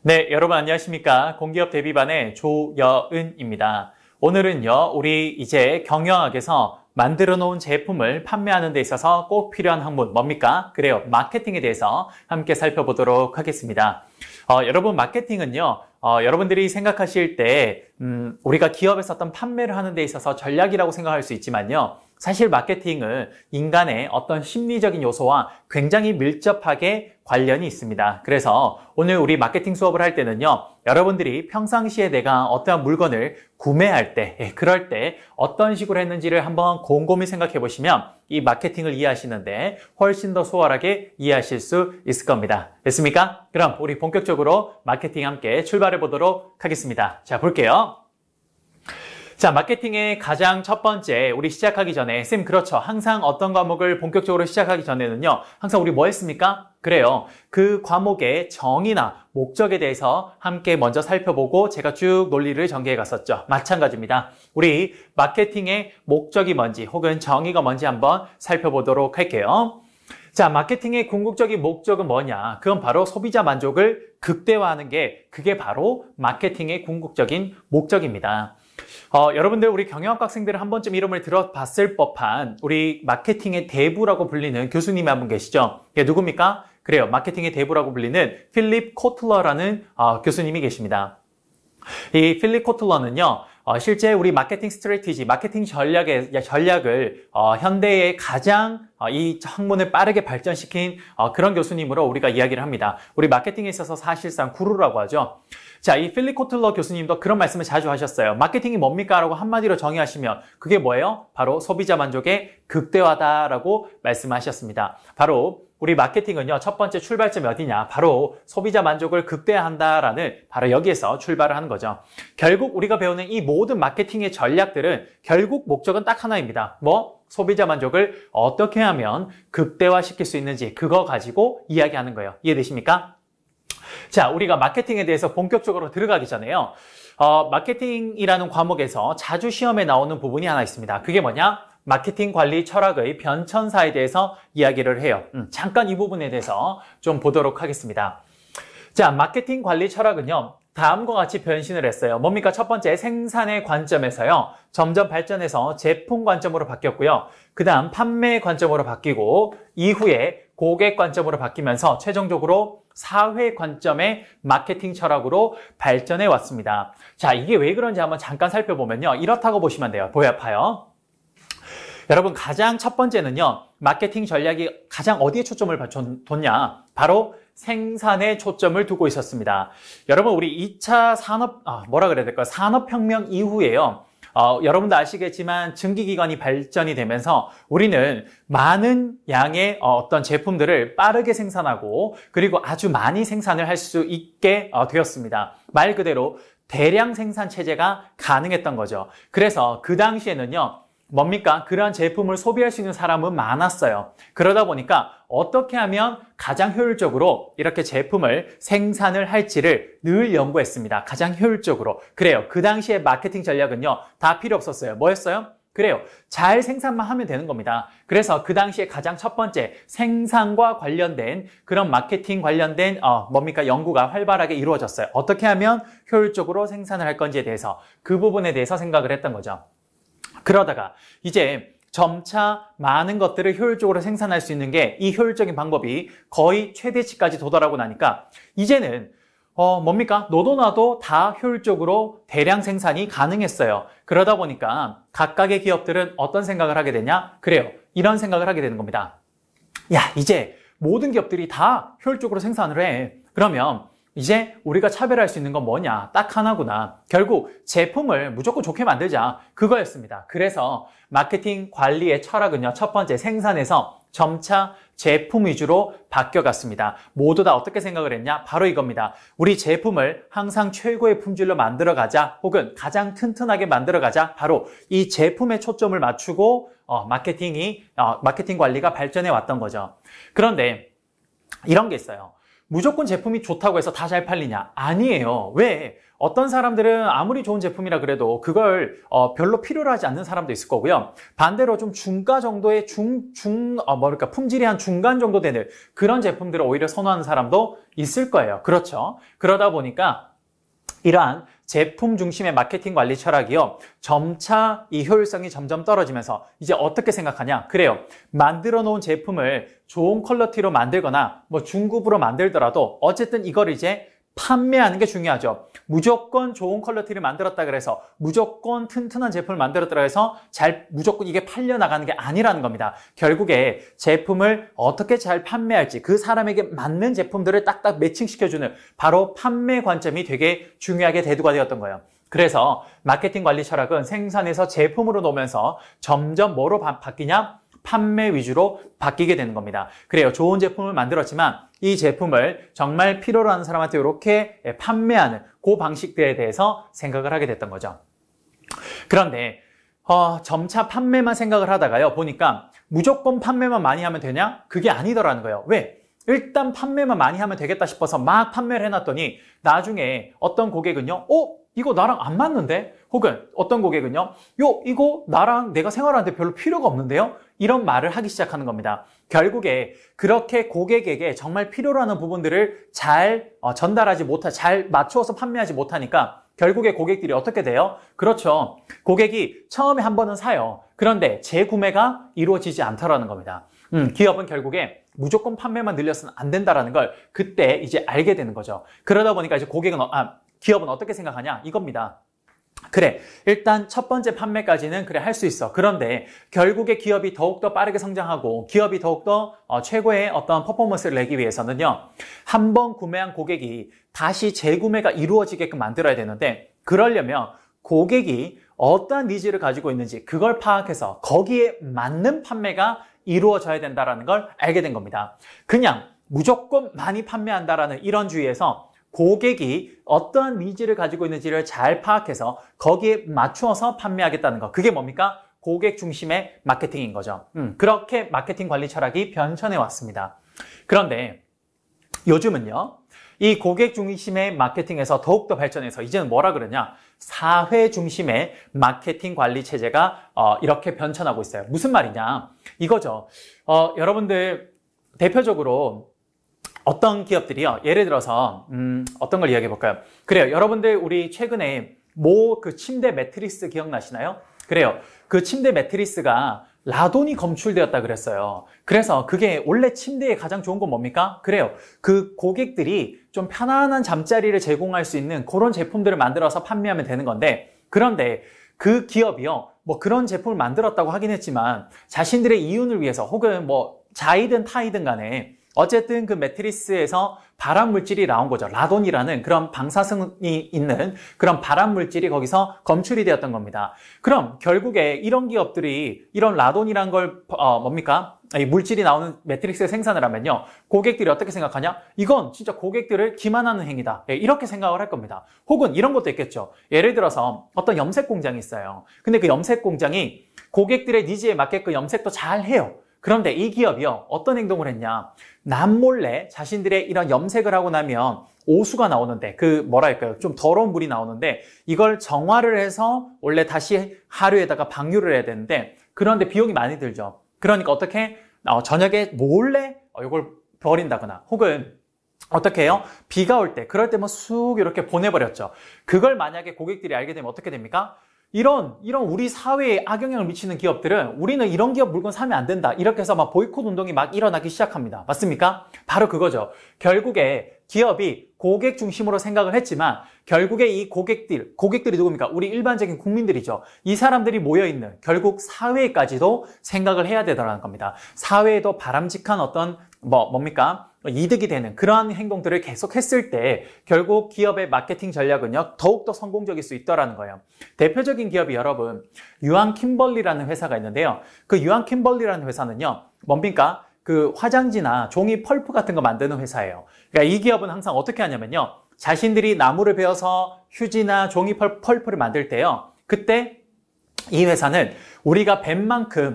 네, 여러분 안녕하십니까? 공기업 데뷔반의 조여은입니다. 오늘은요, 우리 이제 경영학에서 만들어 놓은 제품을 판매하는 데 있어서 꼭 필요한 학문 뭡니까? 그래요, 마케팅에 대해서 함께 살펴보도록 하겠습니다. 여러분 마케팅은요, 여러분들이 생각하실 때 우리가 기업에서 어떤 판매를 하는 데 있어서 전략이라고 생각할 수 있지만요. 사실 마케팅은 인간의 어떤 심리적인 요소와 굉장히 밀접하게 관련이 있습니다. 그래서 오늘 우리 마케팅 수업을 할 때는요, 여러분들이 평상시에 내가 어떠한 물건을 구매할 때, 그럴 때 어떤 식으로 했는지를 한번 곰곰이 생각해 보시면 이 마케팅을 이해하시는데 훨씬 더 수월하게 이해하실 수 있을 겁니다. 됐습니까? 그럼 우리 본격적으로 마케팅 함께 출발해 보도록 하겠습니다. 자, 볼게요. 자, 마케팅의 가장 첫 번째, 우리 시작하기 전에, 쌤, 그렇죠. 항상 어떤 과목을 본격적으로 시작하기 전에는요, 항상 우리 뭐 했습니까? 그래요. 그 과목의 정의나 목적에 대해서 함께 먼저 살펴보고 제가 쭉 논리를 전개해 갔었죠. 마찬가지입니다. 우리 마케팅의 목적이 뭔지 혹은 정의가 뭔지 한번 살펴보도록 할게요. 자, 마케팅의 궁극적인 목적은 뭐냐? 그건 바로 소비자 만족을 극대화하는 게 그게 바로 마케팅의 궁극적인 목적입니다. 여러분들 우리 경영학과 학생들은 한 번쯤 이름을 들어봤을 법한 우리 마케팅의 대부라고 불리는 교수님이 한 분 계시죠? 이게 누굽니까? 그래요. 마케팅의 대부라고 불리는 필립 코틀러라는 교수님이 계십니다. 이 필립 코틀러는요, 실제 우리 마케팅 스트래티지, 마케팅 전략을 현대의 가장 이 학문을 빠르게 발전시킨 그런 교수님으로 우리가 이야기를 합니다. 우리 마케팅에 있어서 사실상 구루라고 하죠. 자, 이 필립 코틀러 교수님도 그런 말씀을 자주 하셨어요. 마케팅이 뭡니까? 라고 한마디로 정의하시면 그게 뭐예요? 바로 소비자 만족의 극대화다라고 말씀하셨습니다. 바로 우리 마케팅은요, 첫 번째 출발점이 어디냐? 바로 소비자 만족을 극대화한다라는 바로 여기에서 출발을 하는 거죠. 결국 우리가 배우는 이 모든 마케팅의 전략들은 결국 목적은 딱 하나입니다. 뭐? 소비자 만족을 어떻게 하면 극대화시킬 수 있는지 그거 가지고 이야기하는 거예요. 이해되십니까? 자, 우리가 마케팅에 대해서 본격적으로 들어가기 전에요. 마케팅이라는 과목에서 자주 시험에 나오는 부분이 하나 있습니다. 그게 뭐냐? 마케팅 관리 철학의 변천사에 대해서 이야기를 해요. 잠깐 이 부분에 대해서 좀 보도록 하겠습니다. 자, 마케팅 관리 철학은요, 다음과 같이 변신을 했어요. 뭡니까? 첫 번째, 생산의 관점에서요, 점점 발전해서 제품 관점으로 바뀌었고요. 그 다음, 판매 관점으로 바뀌고, 이후에 고객 관점으로 바뀌면서 최종적으로 사회 관점의 마케팅 철학으로 발전해 왔습니다. 자, 이게 왜 그런지 한번 잠깐 살펴보면요. 이렇다고 보시면 돼요. 보여요? 여러분, 가장 첫 번째는요, 마케팅 전략이 가장 어디에 초점을 뒀냐? 바로 생산에 초점을 두고 있었습니다. 여러분, 우리 2차 산업혁명 이후에요. 여러분도 아시겠지만 증기기관이 발전이 되면서 우리는 많은 양의 어떤 제품들을 빠르게 생산하고 그리고 아주 많이 생산을 할 수 있게 되었습니다. 말 그대로 대량 생산 체제가 가능했던 거죠. 그래서 그 당시에는요, 뭡니까? 그러한 제품을 소비할 수 있는 사람은 많았어요. 그러다 보니까 어떻게 하면 가장 효율적으로 이렇게 제품을 생산을 할지를 늘 연구했습니다. 가장 효율적으로. 그래요. 그 당시에 마케팅 전략은요, 다 필요 없었어요. 뭐였어요? 그래요. 잘 생산만 하면 되는 겁니다. 그래서 그 당시에 가장 첫 번째 생산과 관련된 그런 마케팅 관련된 연구가 활발하게 이루어졌어요. 어떻게 하면 효율적으로 생산을 할 건지에 대해서 그 부분에 대해서 생각을 했던 거죠. 그러다가 이제 점차 많은 것들을 효율적으로 생산할 수 있는 게 이 효율적인 방법이 거의 최대치까지 도달하고 나니까 이제는 너도 나도 다 효율적으로 대량 생산이 가능했어요. 그러다 보니까 각각의 기업들은 어떤 생각을 하게 되냐? 그래요. 이런 생각을 하게 되는 겁니다. 야, 이제 모든 기업들이 다 효율적으로 생산을 해. 그러면 이제 우리가 차별할 수 있는 건 뭐냐? 딱 하나구나. 결국 제품을 무조건 좋게 만들자. 그거였습니다. 그래서 마케팅 관리의 철학은요, 첫 번째 생산에서 점차 제품 위주로 바뀌어갔습니다. 모두 다 어떻게 생각을 했냐? 바로 이겁니다. 우리 제품을 항상 최고의 품질로 만들어가자, 혹은 가장 튼튼하게 만들어가자. 바로 이 제품에 초점을 맞추고 마케팅 관리가 발전해 왔던 거죠. 그런데 이런 게 있어요. 무조건 제품이 좋다고 해서 다 잘 팔리냐? 아니에요. 왜? 어떤 사람들은 아무리 좋은 제품이라 그래도 그걸 별로 필요로 하지 않는 사람도 있을 거고요. 반대로 좀 중가 정도의 품질이 한 중간 정도 되는 그런 제품들을 오히려 선호하는 사람도 있을 거예요. 그렇죠? 그러다 보니까 이러한 제품 중심의 마케팅 관리 철학이요. 점차 이 효율성이 점점 떨어지면서 이제 어떻게 생각하냐? 그래요. 만들어 놓은 제품을 좋은 퀄리티로 만들거나 뭐 중급으로 만들더라도 어쨌든 이걸 이제 판매하는 게 중요하죠. 무조건 좋은 퀄리티를 만들었다 그래서 무조건 튼튼한 제품을 만들었다 해서 무조건 이게 팔려나가는 게 아니라는 겁니다. 결국에 제품을 어떻게 잘 판매할지 그 사람에게 맞는 제품들을 딱딱 매칭시켜주는 바로 판매 관점이 되게 중요하게 대두가 되었던 거예요. 그래서 마케팅 관리 철학은 생산에서 제품으로 놓으면서 점점 뭐로 바뀌냐? 판매 위주로 바뀌게 되는 겁니다. 그래요. 좋은 제품을 만들었지만 이 제품을 정말 필요로 하는 사람한테 이렇게 판매하는 그 방식들에 대해서 생각을 하게 됐던 거죠. 그런데 점차 판매만 생각을 하다가요. 보니까 무조건 판매만 많이 하면 되냐? 그게 아니더라는 거예요. 왜? 일단 판매만 많이 하면 되겠다 싶어서 막 판매를 해놨더니 나중에 어떤 고객은요. 이거 나랑 안 맞는데? 혹은 어떤 고객은요. 이거 나랑 내가 생활하는데 별로 필요가 없는데요? 이런 말을 하기 시작하는 겁니다. 결국에 그렇게 고객에게 정말 필요로 하는 부분들을 잘 전달하지 잘 맞추어서 판매하지 못하니까 결국에 고객들이 어떻게 돼요? 그렇죠. 고객이 처음에 한 번은 사요. 그런데 재구매가 이루어지지 않더라는 겁니다. 기업은 결국에 무조건 판매만 늘려서는 안 된다라는 걸 그때 이제 알게 되는 거죠. 그러다 보니까 이제 기업은 어떻게 생각하냐? 이겁니다. 그래, 일단 첫 번째 판매까지는 그래 할 수 있어. 그런데 결국에 기업이 더욱더 빠르게 성장하고 기업이 더욱더 최고의 어떤 퍼포먼스를 내기 위해서는요. 한 번 구매한 고객이 다시 재구매가 이루어지게끔 만들어야 되는데 그러려면 고객이 어떠한 니즈를 가지고 있는지 그걸 파악해서 거기에 맞는 판매가 이루어져야 된다는 걸 알게 된 겁니다. 그냥 무조건 많이 판매한다라는 이런 주의에서 고객이 어떠한 니즈를 가지고 있는지를 잘 파악해서 거기에 맞추어서 판매하겠다는 거. 그게 뭡니까? 고객 중심의 마케팅인 거죠. 그렇게 마케팅 관리 철학이 변천해 왔습니다. 그런데 요즘은요. 이 고객 중심의 마케팅에서 더욱더 발전해서 이제는 뭐라 그러냐? 사회 중심의 마케팅 관리 체제가 이렇게 변천하고 있어요. 무슨 말이냐? 이거죠. 여러분들 대표적으로 어떤 기업들이요. 예를 들어서 어떤 걸 이야기해 볼까요? 그래요. 여러분들 우리 최근에 그 침대 매트리스 기억나시나요? 그래요. 그 침대 매트리스가 라돈이 검출되었다 그랬어요. 그래서 그게 원래 침대에 가장 좋은 건 뭡니까? 그래요. 그 고객들이 좀 편안한 잠자리를 제공할 수 있는 그런 제품들을 만들어서 판매하면 되는 건데 그런데 그 기업이요. 뭐 그런 제품을 만들었다고 하긴 했지만 자신들의 이윤을 위해서 혹은 뭐 자이든 타이든 간에 어쨌든 그 매트리스에서 발암 물질이 나온 거죠. 라돈이라는 그런 방사성이 있는 그런 발암 물질이 거기서 검출이 되었던 겁니다. 그럼 결국에 이런 기업들이 이런 라돈이란 걸 이 물질이 나오는 매트리스를 생산을 하면요. 고객들이 어떻게 생각하냐? 이건 진짜 고객들을 기만하는 행위다. 이렇게 생각을 할 겁니다. 혹은 이런 것도 있겠죠. 예를 들어서 어떤 염색 공장이 있어요. 근데 그 염색 공장이 고객들의 니즈에 맞게끔 염색도 잘 해요. 그런데 이 기업이요. 어떤 행동을 했냐? 남몰래 자신들의 이런 염색을 하고 나면 오수가 나오는데 좀 더러운 물이 나오는데 이걸 정화를 해서 원래 다시 하류에다가 방류를 해야 되는데 그런데 비용이 많이 들죠. 그러니까 어떻게 저녁에 몰래 이걸 버린다거나 혹은 어떻게 해요? 비가 올 때 그럴 때 뭐 쑥 이렇게 보내버렸죠. 그걸 만약에 고객들이 알게 되면 어떻게 됩니까? 이런 우리 사회에 악영향을 미치는 기업들은 우리는 이런 기업 물건 사면 안 된다. 이렇게 해서 막 보이콧 운동이 막 일어나기 시작합니다. 맞습니까? 바로 그거죠. 결국에 기업이 고객 중심으로 생각을 했지만 결국에 이 고객들이 누굽니까? 우리 일반적인 국민들이죠. 이 사람들이 모여있는 결국 사회까지도 생각을 해야 되더라는 겁니다. 사회에도 바람직한 어떤 이득이 되는 그러한 행동들을 계속 했을 때 결국 기업의 마케팅 전략은요 더욱더 성공적일 수 있더라는 거예요. 대표적인 기업이 여러분 유한 킴벌리라는 회사가 있는데요. 그 유한 킴벌리라는 회사는요 뭡니까? 그 화장지나 종이 펄프 같은 거 만드는 회사예요. 그러니까 이 기업은 항상 어떻게 하냐면요. 자신들이 나무를 베어서 휴지나 종이 펄프를 만들 때요. 그때 이 회사는 우리가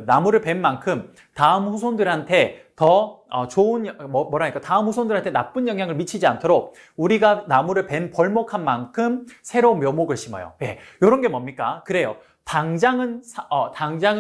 나무를 벤 만큼 다음 후손들한테 더 좋은 뭐라니까 다음 후손들한테 나쁜 영향을 미치지 않도록 우리가 나무를 벤 벌목한 만큼 새로운 묘목을 심어요. 네, 이런 게 뭡니까? 그래요. 당장은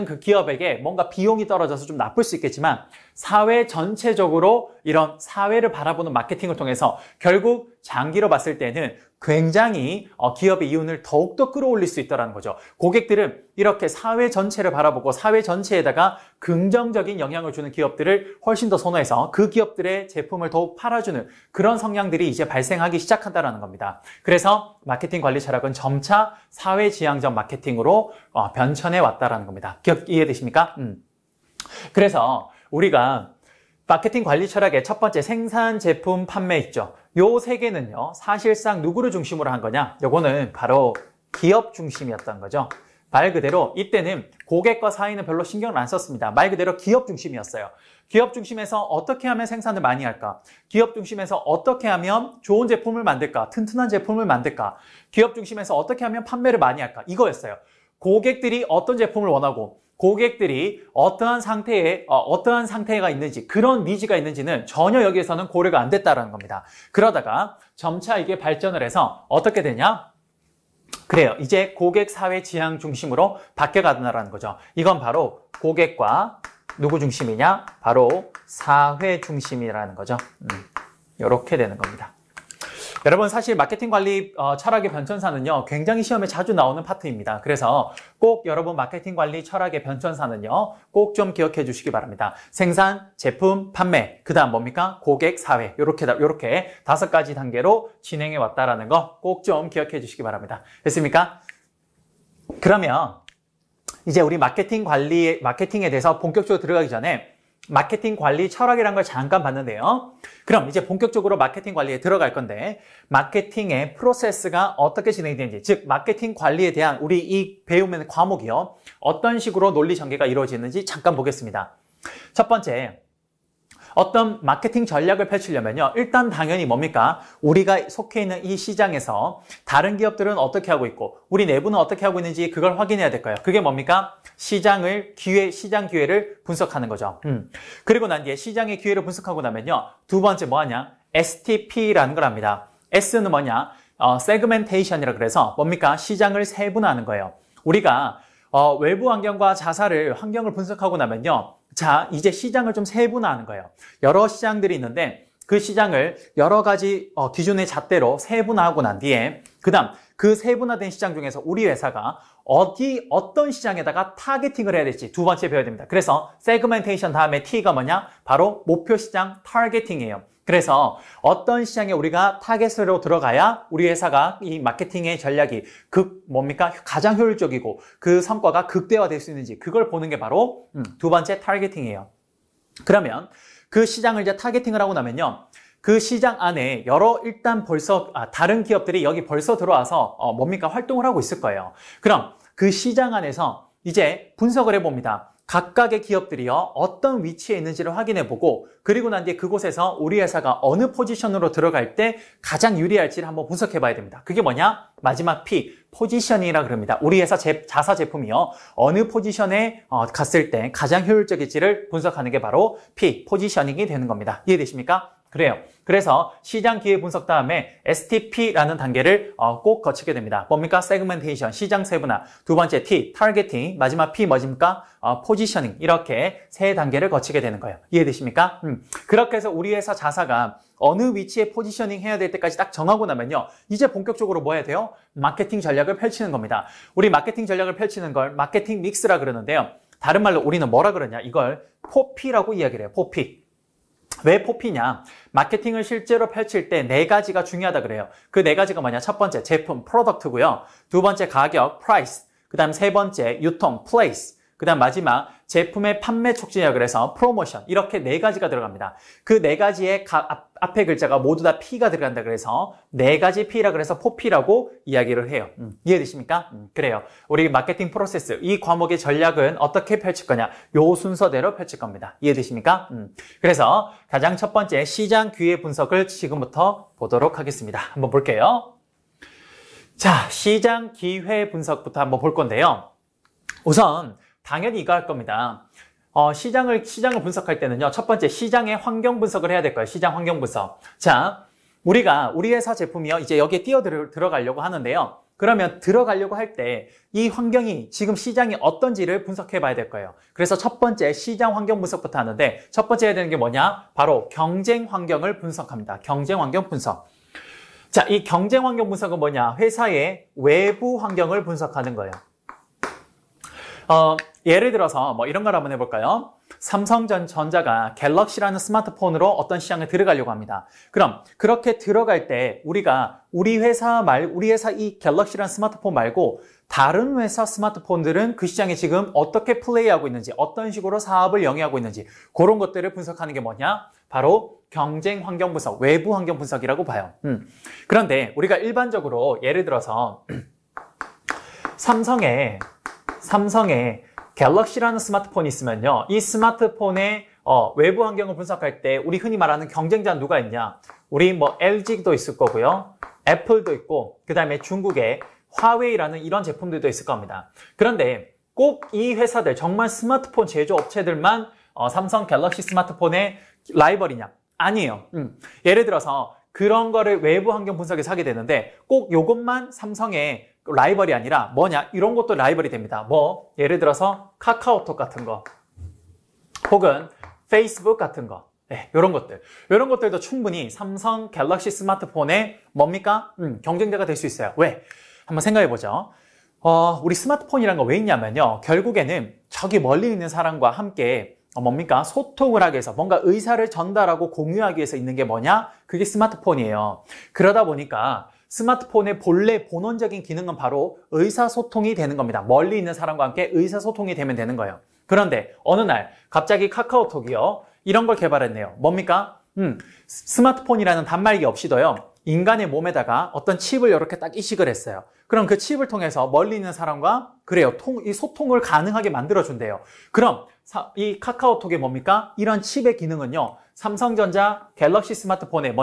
그 기업에게 뭔가 비용이 떨어져서 좀 나쁠 수 있겠지만 사회 전체적으로 이런 사회를 바라보는 마케팅을 통해서 결국 장기로 봤을 때는 굉장히 기업의 이윤을 더욱더 끌어올릴 수 있다는 거죠. 고객들은 이렇게 사회 전체를 바라보고 사회 전체에다가 긍정적인 영향을 주는 기업들을 훨씬 더 선호해서 그 기업들의 제품을 더욱 팔아주는 그런 성향들이 이제 발생하기 시작한다는 겁니다. 그래서 마케팅 관리 철학은 점차 사회지향적 마케팅으로 변천해 왔다는 겁니다. 이해되십니까? 그래서 우리가 마케팅 관리 철학의 첫 번째 생산, 제품, 판매 있죠. 요 세 개는요, 사실상 누구를 중심으로 한 거냐? 요거는 바로 기업 중심이었던 거죠. 말 그대로 이때는 고객과 사회는 별로 신경을 안 썼습니다. 말 그대로 기업 중심이었어요. 기업 중심에서 어떻게 하면 생산을 많이 할까? 기업 중심에서 어떻게 하면 좋은 제품을 만들까? 튼튼한 제품을 만들까? 기업 중심에서 어떻게 하면 판매를 많이 할까? 이거였어요. 고객들이 어떤 제품을 원하고 고객들이 어떠한 상태가 있는지, 그런 니즈가 있는지는 전혀 여기에서는 고려가 안 됐다는 겁니다. 그러다가 점차 이게 발전을 해서 어떻게 되냐? 그래요. 이제 고객 사회 지향 중심으로 바뀌어가는 거죠. 이건 바로 고객과 누구 중심이냐? 바로 사회 중심이라는 거죠. 이렇게 되는 겁니다. 여러분, 사실 마케팅 관리 철학의 변천사는요, 굉장히 시험에 자주 나오는 파트입니다. 그래서 꼭 여러분 마케팅 관리 철학의 변천사는요, 꼭 좀 기억해 주시기 바랍니다. 생산, 제품, 판매, 그 다음 뭡니까? 고객, 사회. 요렇게 5가지 단계로 진행해 왔다라는 거 꼭 좀 기억해 주시기 바랍니다. 됐습니까? 그러면 이제 우리 마케팅에 대해서 본격적으로 들어가기 전에 마케팅 관리 철학이라는 걸 잠깐 봤는데요. 그럼 이제 본격적으로 마케팅 관리에 들어갈 건데, 마케팅의 프로세스가 어떻게 진행되는지, 즉 마케팅 관리에 대한 우리 이 배우는 과목이요, 어떤 식으로 논리 전개가 이루어지는지 잠깐 보겠습니다. 첫 번째, 어떤 마케팅 전략을 펼치려면요, 일단 당연히 뭡니까? 우리가 속해 있는 이 시장에서 다른 기업들은 어떻게 하고 있고 우리 내부는 어떻게 하고 있는지 그걸 확인해야 될 거예요. 그게 뭡니까? 시장 기회를 분석하는 거죠. 그리고 난 뒤에 시장의 기회를 분석하고 나면요, 두 번째 뭐하냐? STP라는 걸 합니다. S는 뭐냐? 세그멘테이션이라 그래서 뭡니까? 시장을 세분화하는 거예요. 우리가 외부 환경과 환경을 분석하고 나면요, 자, 이제 시장을 좀 세분화하는 거예요. 여러 시장들이 있는데 그 시장을 여러 가지 기준의 잣대로 세분화하고 난 뒤에 그다음 그 세분화된 시장 중에서 우리 회사가 어떤 시장에다가 타겟팅을 해야 될지 두 번째 배워야 됩니다. 그래서 세그멘테이션 다음에 T가 뭐냐? 바로 목표 시장 타겟팅이에요. 그래서 어떤 시장에 우리가 타겟으로 들어가야 우리 회사가 이 마케팅의 전략이 가장 효율적이고 그 성과가 극대화될 수 있는지 그걸 보는 게 바로 두 번째 타겟팅이에요. 그러면 그 시장을 이제 타겟팅을 하고 나면요, 그 시장 안에 일단 벌써 다른 기업들이 여기 벌써 들어와서 활동을 하고 있을 거예요. 그럼 그 시장 안에서 이제 분석을 해봅니다. 각각의 기업들이요, 어떤 위치에 있는지를 확인해보고, 그리고 난 뒤에 그곳에서 우리 회사가 어느 포지션으로 들어갈 때 가장 유리할지를 한번 분석해봐야 됩니다. 그게 뭐냐? 마지막 P, 포지셔닝이라 그럽니다. 우리 회사 자사 제품이요, 어느 포지션에 갔을 때 가장 효율적일지를 분석하는 게 바로 P, 포지셔닝이 되는 겁니다. 이해되십니까? 그래요. 그래서 시장 기회 분석 다음에 STP라는 단계를 꼭 거치게 됩니다. 뭡니까? 세그멘테이션, 시장 세분화. 두 번째 T, 타겟팅. 마지막 P 뭐입니까? 포지셔닝. 이렇게 세 단계를 거치게 되는 거예요. 이해되십니까? 그렇게 해서 우리 회사 자사가 어느 위치에 포지셔닝 해야 될 때까지 딱 정하고 나면요, 이제 본격적으로 뭐 해야 돼요? 마케팅 전략을 펼치는 겁니다. 우리 마케팅 전략을 펼치는 걸 마케팅 믹스라 그러는데요. 다른 말로 우리는 뭐라 그러냐? 이걸 포피라고 이야기를 해요. 포피. 왜 포피냐? 마케팅을 실제로 펼칠 때 4가지가 중요하다 그래요. 그 4가지가 뭐냐? 첫 번째, 제품, 프로덕트고요. 두 번째, 가격, price. 그 다음 세 번째, 유통, place. 그 다음 마지막, 제품의 판매 촉진이라 그래서 프로모션. 이렇게 4가지가 들어갑니다. 그 4가지의 앞에 글자가 모두 다 P가 들어간다 그래서 4가지 P라 그래서 포피라고 이야기를 해요. 이해되십니까? 그래요. 우리 마케팅 프로세스, 이 과목의 전략은 어떻게 펼칠 거냐? 요 순서대로 펼칠 겁니다. 이해되십니까? 그래서 가장 첫 번째 시장 기회 분석을 지금부터 보도록 하겠습니다. 한번 볼게요. 자, 시장 기회 분석부터 한번 볼 건데요. 우선 당연히 이거 할 겁니다. 시장을 분석할 때는요, 첫 번째 시장의 환경 분석을 해야 될 거예요. 시장 환경 분석. 자, 우리 회사 제품이요, 이제 여기에 들어가려고 하는데요. 그러면 들어가려고 할 때 이 환경이 지금 시장이 어떤지를 분석해 봐야 될 거예요. 그래서 첫 번째 시장 환경 분석부터 하는데 첫 번째 해야 되는 게 뭐냐? 바로 경쟁 환경을 분석합니다. 경쟁 환경 분석. 자, 이 경쟁 환경 분석은 뭐냐? 회사의 외부 환경을 분석하는 거예요. 예를 들어서 뭐 이런 걸 한번 해볼까요? 삼성전자가 갤럭시라는 스마트폰으로 어떤 시장에 들어가려고 합니다. 그럼 그렇게 들어갈 때 우리 회사 이 갤럭시라는 스마트폰 말고 다른 회사 스마트폰들은 그 시장에 지금 어떻게 플레이하고 있는지, 어떤 식으로 사업을 영위하고 있는지 그런 것들을 분석하는 게 뭐냐? 바로 경쟁 환경 분석, 외부 환경 분석이라고 봐요. 그런데 우리가 일반적으로 예를 들어서 삼성의 갤럭시라는 스마트폰이 있으면요, 이 스마트폰의 외부 환경을 분석할 때 우리 흔히 말하는 경쟁자 누가 있냐? 우리 뭐 LG도 있을 거고요, 애플도 있고, 그 다음에 중국의 화웨이라는 이런 제품들도 있을 겁니다. 그런데 꼭 이 회사들, 정말 스마트폰 제조업체들만 삼성 갤럭시 스마트폰의 라이벌이냐? 아니에요. 예를 들어서 그런 거를 외부 환경 분석에서 하게 되는데 꼭 요것만 삼성의 라이벌이 아니라 뭐냐? 이런 것도 라이벌이 됩니다. 예를 들어서 카카오톡 같은 거, 혹은 페이스북 같은 거, 이런 것들도 충분히 삼성 갤럭시 스마트폰의 뭡니까? 경쟁자가 될 수 있어요. 왜? 한번 생각해 보죠. 우리 스마트폰이란 거 왜 있냐면요, 결국에는 저기 멀리 있는 사람과 함께 뭡니까? 소통을 하기 위해서, 뭔가 의사를 전달하고 공유하기 위해서 있는 게 뭐냐? 그게 스마트폰이에요. 그러다 보니까 스마트폰의 본래 본원적인 기능은 바로 의사소통이 되는 겁니다. 멀리 있는 사람과 함께 의사소통이 되면 되는 거예요. 그런데 어느 날 갑자기 카카오톡이요, 이런 걸 개발했네요. 뭡니까? 스마트폰이라는 단말기 없이도요, 인간의 몸에다가 어떤 칩을 이렇게 딱 이식을 했어요. 그럼 그 칩을 통해서 멀리 있는 사람과 이 소통을 가능하게 만들어준대요. 그럼 이 카카오톡의 뭡니까? 이런 칩의 기능은요, 삼성전자 갤럭시 스마트폰의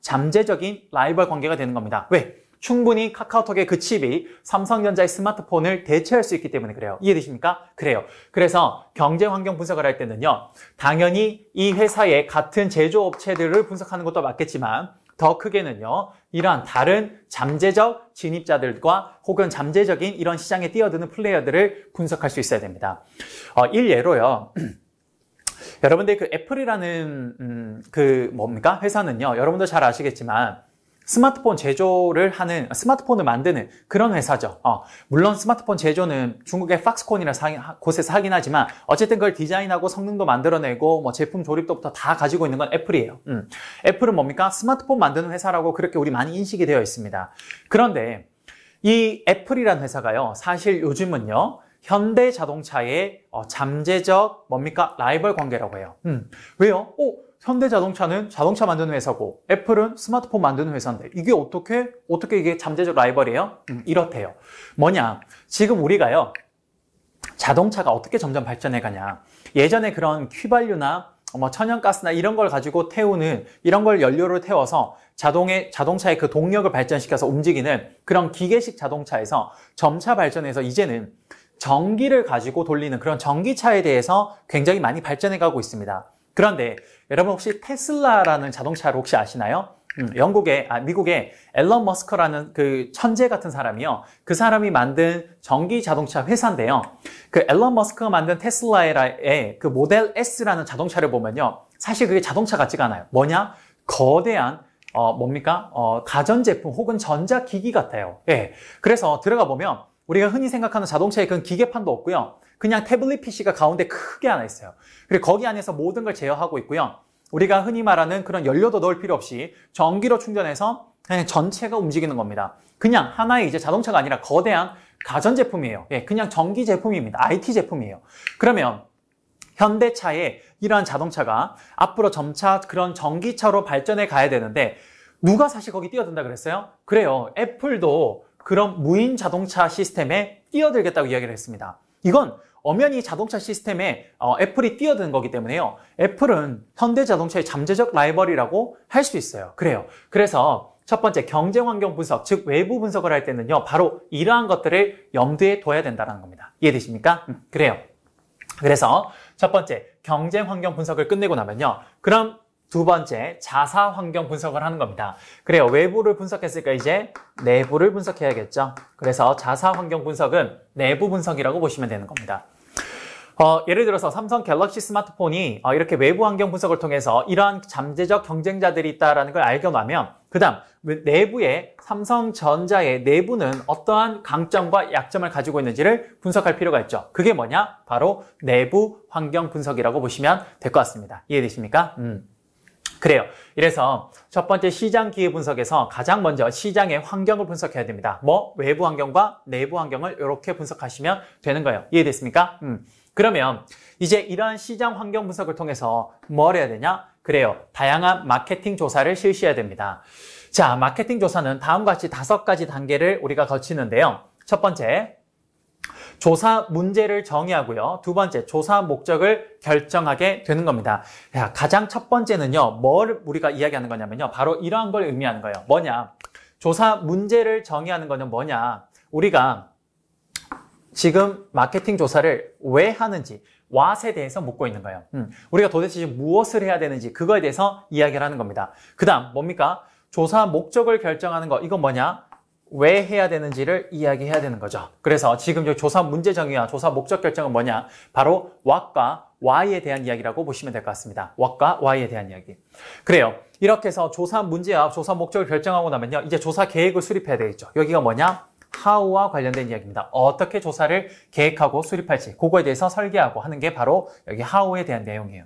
잠재적인 라이벌 관계가 되는 겁니다. 왜? 충분히 카카오톡의 그 칩이 삼성전자의 스마트폰을 대체할 수 있기 때문에 그래요. 이해되십니까? 그래요. 그래서 경쟁 환경 분석을 할 때는요, 당연히 이 회사의 같은 제조업체들을 분석하는 것도 맞겠지만 더 크게는요, 이러한 다른 잠재적 진입자들과 혹은 잠재적인 이런 시장에 뛰어드는 플레이어들을 분석할 수 있어야 됩니다. 일예로요, 여러분들 그 애플이라는 회사는요, 여러분도 잘 아시겠지만 스마트폰 스마트폰을 만드는 그런 회사죠. 물론 스마트폰 제조는 중국의 팍스콘이라는 곳에서 하긴 하지만 어쨌든 그걸 디자인하고 성능도 만들어내고 제품 조립도부터 다 가지고 있는 건 애플이에요. 애플은 뭡니까? 스마트폰 만드는 회사라고 그렇게 우리 많이 인식이 되어 있습니다. 그런데 이 애플이라는 회사가요, 사실 요즘은요, 현대자동차의 잠재적 라이벌 관계라고 해요. 왜요? 현대자동차는 자동차 만드는 회사고 애플은 스마트폰 만드는 회사인데 이게 어떻게 이게 잠재적 라이벌이에요? 이렇대요. 지금 우리가요, 자동차가 어떻게 점점 발전해 가냐. 예전에 그런 휘발유나 천연가스나 이런 걸 가지고 이런 걸 연료로 태워서 자동차의 그 동력을 발전시켜서 움직이는 그런 기계식 자동차에서 점차 발전해서 이제는 전기를 가지고 돌리는 그런 전기차에 대해서 굉장히 많이 발전해 가고 있습니다. 그런데 여러분 혹시 테슬라라는 자동차를 혹시 아시나요? 미국의 앨런 머스크라는 그 천재 같은 사람이요, 그 사람이 만든 전기 자동차 회사인데요, 그 앨런 머스크가 만든 테슬라의 그 모델 S라는 자동차를 보면요, 사실 그게 자동차 같지가 않아요. 거대한 가전제품 혹은 전자기기 같아요. 그래서 들어가 보면 우리가 흔히 생각하는 자동차에 그런 기계판도 없고요, 그냥 태블릿 PC가 가운데 크게 하나 있어요. 그리고 거기 안에서 모든 걸 제어하고 있고요, 우리가 흔히 말하는 그런 연료도 넣을 필요 없이 전기로 충전해서 그냥 전체가 움직이는 겁니다. 그냥 하나의 이제 자동차가 아니라 거대한 가전제품이에요. 그냥 전기 제품입니다. IT 제품이에요. 그러면 현대차의 이러한 자동차가 앞으로 점차 그런 전기차로 발전해 가야 되는데 누가 사실 거기 뛰어든다 그랬어요? 그래요. 애플도 그런 무인 자동차 시스템에 뛰어들겠다고 이야기를 했습니다. 이건 엄연히 자동차 시스템에 애플이 뛰어드는 거기 때문에요, 애플은 현대자동차의 잠재적 라이벌이라고 할 수 있어요. 그래요. 그래서 첫 번째 경쟁 환경 분석, 즉 외부 분석을 할 때는요, 바로 이러한 것들을 염두에 둬야 된다는 겁니다. 이해되십니까? 그래요. 그래서 첫 번째, 경쟁 환경 분석을 끝내고 나면요. 그럼 두 번째, 자사 환경 분석을 하는 겁니다. 그래요. 외부를 분석했으니까 이제 내부를 분석해야겠죠. 그래서 자사 환경 분석은 내부 분석이라고 보시면 되는 겁니다. 예를 들어서 삼성 갤럭시 스마트폰이 이렇게 외부 환경 분석을 통해서 이러한 잠재적 경쟁자들이 있다는 걸 알고 나면 그 다음 내부의 삼성전자의 내부는 어떠한 강점과 약점을 가지고 있는지를 분석할 필요가 있죠. 그게 뭐냐? 바로 내부 환경 분석이라고 보시면 될 것 같습니다. 이해되십니까? 그래요. 이래서 첫 번째 시장 기회 분석에서 가장 먼저 시장의 환경을 분석해야 됩니다. 외부 환경과 내부 환경을 이렇게 분석하시면 되는 거예요. 이해됐습니까? 그러면 이제 이러한 시장 환경 분석을 통해서 뭘 해야 되냐? 그래요. 다양한 마케팅 조사를 실시해야 됩니다. 자, 마케팅 조사는 다음과 같이 5가지 단계를 우리가 거치는데요. 첫 번째, 조사 문제를 정의하고요. 두 번째, 조사 목적을 결정하게 되는 겁니다. 자, 가장 첫 번째는요. 뭘 우리가 이야기하는 거냐면요. 바로 이러한 걸 의미하는 거예요. 뭐냐? 조사 문제를 정의하는 거는 뭐냐? 우리가 지금 마케팅 조사를 왜 하는지, what에 대해서 묻고 있는 거예요. 우리가 도대체 지금 무엇을 해야 되는지 그거에 대해서 이야기를 하는 겁니다. 그 다음 뭡니까? 조사 목적을 결정하는 거, 이건 뭐냐? 왜 해야 되는지를 이야기해야 되는 거죠. 그래서 지금 이 조사 문제 정의와 조사 목적 결정은 뭐냐? 바로 what과 why에 대한 이야기라고 보시면 될 것 같습니다. what과 why에 대한 이야기. 그래요. 이렇게 해서 조사 문제와 조사 목적을 결정하고 나면요. 이제 조사 계획을 수립해야 되겠죠. 여기가 뭐냐? how와 관련된 이야기입니다. 어떻게 조사를 계획하고 수립할지 그거에 대해서 설계하고 하는 게 바로 여기 how에 대한 내용이에요.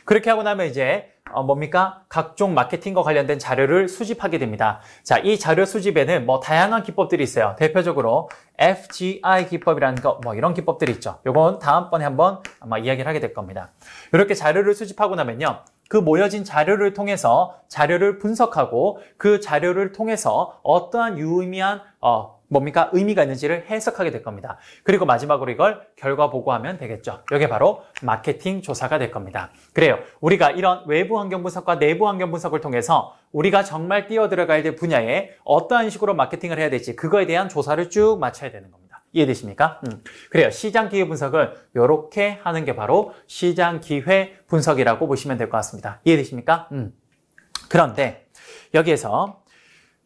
그렇게 하고 나면 이제 뭡니까? 각종 마케팅과 관련된 자료를 수집하게 됩니다. 자, 이 자료 수집에는 다양한 기법들이 있어요. 대표적으로 FGI 기법이라는 거, 이런 기법들이 있죠. 요건 다음번에 한번 아마 이야기를 하게 될 겁니다. 이렇게 자료를 수집하고 나면요. 그 모여진 자료를 통해서 자료를 분석하고 그 자료를 통해서 어떠한 유의미한 의미가 있는지를 해석하게 될 겁니다. 그리고 마지막으로 이걸 결과 보고하면 되겠죠. 이게 바로 마케팅 조사가 될 겁니다. 그래요. 우리가 이런 외부 환경 분석과 내부 환경 분석을 통해서 우리가 정말 뛰어들어가야 될 분야에 어떠한 식으로 마케팅을 해야 될지 그거에 대한 조사를 쭉 마쳐야 되는 겁니다. 이해되십니까? 그래요. 시장 기회 분석을 이렇게 하는 게 바로 시장 기회 분석이라고 보시면 될 것 같습니다. 이해되십니까? 그런데 여기에서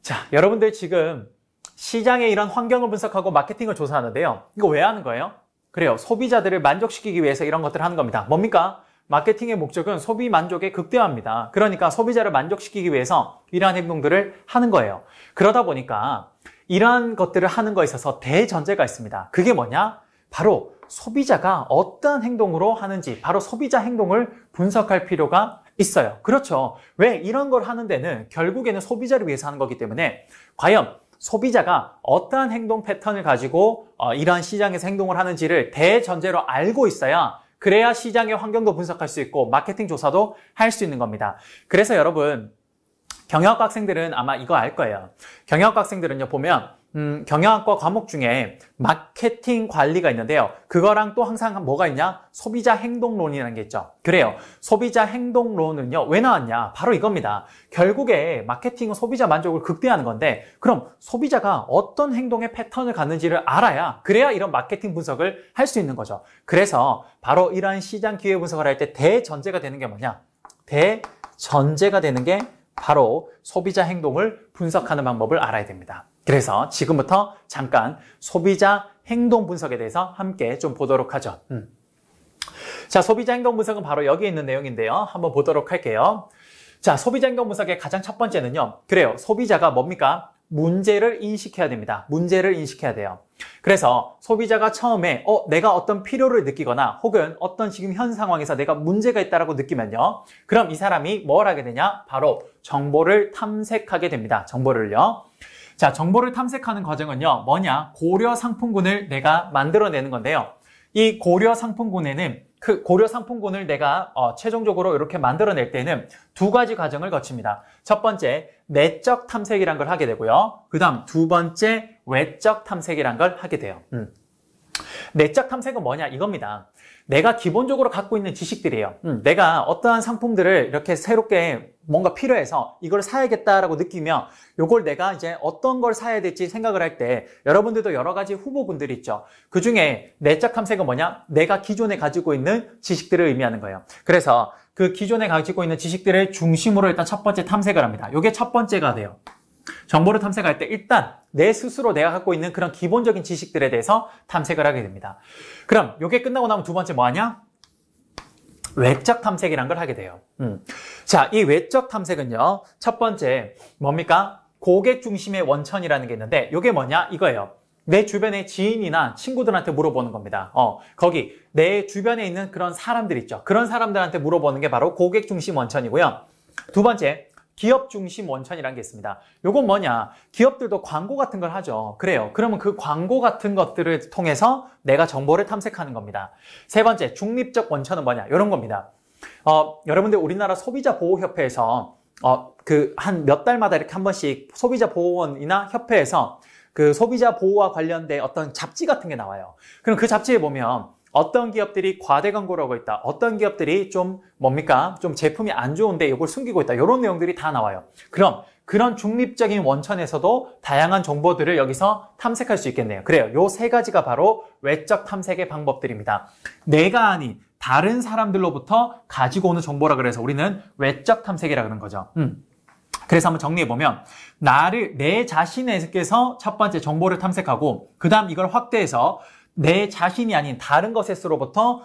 자, 여러분들 지금 시장의 이런 환경을 분석하고 마케팅을 조사하는데요. 이거 왜 하는 거예요? 그래요. 소비자들을 만족시키기 위해서 이런 것들을 하는 겁니다. 뭡니까? 마케팅의 목적은 소비 만족에 극대화입니다. 그러니까 소비자를 만족시키기 위해서 이러한 행동들을 하는 거예요. 그러다 보니까 이러한 것들을 하는 거에 있어서 대전제가 있습니다. 그게 뭐냐? 바로 소비자가 어떤 행동으로 하는지 바로 소비자 행동을 분석할 필요가 있어요. 그렇죠. 왜? 이런 걸 하는 데는 결국에는 소비자를 위해서 하는 거기 때문에 과연 소비자가 어떠한 행동 패턴을 가지고 이러한 시장에서 행동을 하는지를 대전제로 알고 있어야 그래야 시장의 환경도 분석할 수 있고 마케팅 조사도 할 수 있는 겁니다. 그래서 여러분 경영학과 학생들은 아마 이거 알 거예요. 경영학과 학생들은요 보면 경영학과 과목 중에 마케팅 관리가 있는데요. 그거랑 또 항상 뭐가 있냐? 소비자 행동론이라는 게 있죠. 그래요. 소비자 행동론은요. 왜 나왔냐? 바로 이겁니다. 결국에 마케팅은 소비자 만족을 극대화하는 건데 그럼 소비자가 어떤 행동의 패턴을 갖는지를 알아야 그래야 이런 마케팅 분석을 할 수 있는 거죠. 그래서 바로 이러한 시장 기회 분석을 할 때 대전제가 되는 게 뭐냐? 대전제가 되는 게 바로 소비자 행동을 분석하는 방법을 알아야 됩니다. 그래서 지금부터 잠깐 소비자 행동 분석에 대해서 함께 좀 보도록 하죠. 자, 소비자 행동 분석은 바로 여기에 있는 내용인데요. 한번 보도록 할게요. 자, 소비자 행동 분석의 가장 첫 번째는요. 그래요. 소비자가 뭡니까? 문제를 인식해야 됩니다. 문제를 인식해야 돼요. 그래서 소비자가 처음에 내가 어떤 필요를 느끼거나 혹은 어떤 지금 현 상황에서 내가 문제가 있다고 느끼면요. 그럼 이 사람이 뭘 하게 되냐? 바로 정보를 탐색하게 됩니다. 정보를요. 자, 정보를 탐색하는 과정은요. 뭐냐? 고려 상품군을 내가 만들어내는 건데요. 이 고려 상품군에는 그 고려 상품군을 내가 최종적으로 이렇게 만들어낼 때는 두 가지 과정을 거칩니다. 첫 번째, 내적 탐색이란 걸 하게 되고요. 그 다음 두 번째, 외적 탐색이란 걸 하게 돼요. 내적 탐색은 뭐냐? 이겁니다. 내가 기본적으로 갖고 있는 지식들이에요. 내가 어떠한 상품들을 이렇게 새롭게 뭔가 필요해서 이걸 사야겠다라고 느끼면 요걸 내가 이제 어떤 걸 사야 될지 생각을 할 때 여러분들도 여러 가지 후보군들이 있죠. 그 중에 내적 탐색은 뭐냐? 내가 기존에 가지고 있는 지식들을 의미하는 거예요. 그래서 그 기존에 가지고 있는 지식들을 중심으로 일단 첫 번째 탐색을 합니다. 요게 첫 번째가 돼요. 정보를 탐색할 때 일단 내 스스로 내가 갖고 있는 그런 기본적인 지식들에 대해서 탐색을 하게 됩니다. 그럼 요게 끝나고 나면 두 번째 뭐 하냐? 외적 탐색이란 걸 하게 돼요. 자, 이 외적 탐색은요, 첫 번째 뭡니까? 고객 중심의 원천이라는 게 있는데 요게 뭐냐? 이거예요. 내 주변의 지인이나 친구들한테 물어보는 겁니다. 거기 내 주변에 있는 그런 사람들 있죠. 그런 사람들한테 물어보는 게 바로 고객 중심 원천이고요. 두 번째, 기업 중심 원천이라는 게 있습니다. 요건 뭐냐? 기업들도 광고 같은 걸 하죠. 그래요. 그러면 그 광고 같은 것들을 통해서 내가 정보를 탐색하는 겁니다. 세 번째, 중립적 원천은 뭐냐? 이런 겁니다. 여러분들 우리나라 소비자보호협회에서 한 몇 달마다 이렇게 한 번씩 소비자보호원이나 협회에서 그 소비자 보호와 관련된 어떤 잡지 같은 게 나와요. 그럼 그 잡지에 보면 어떤 기업들이 과대 광고를 하고 있다. 어떤 기업들이 좀 좀 제품이 안 좋은데 이걸 숨기고 있다. 이런 내용들이 다 나와요. 그럼 그런 중립적인 원천에서도 다양한 정보들을 여기서 탐색할 수 있겠네요. 그래요. 요 세 가지가 바로 외적 탐색의 방법들입니다. 내가 아닌 다른 사람들로부터 가지고 오는 정보라 그래서 우리는 외적 탐색이라 그러는 거죠. 그래서 한번 정리해보면 내 자신에게서 첫 번째 정보를 탐색하고 그 다음 이걸 확대해서 내 자신이 아닌 다른 것에서로부터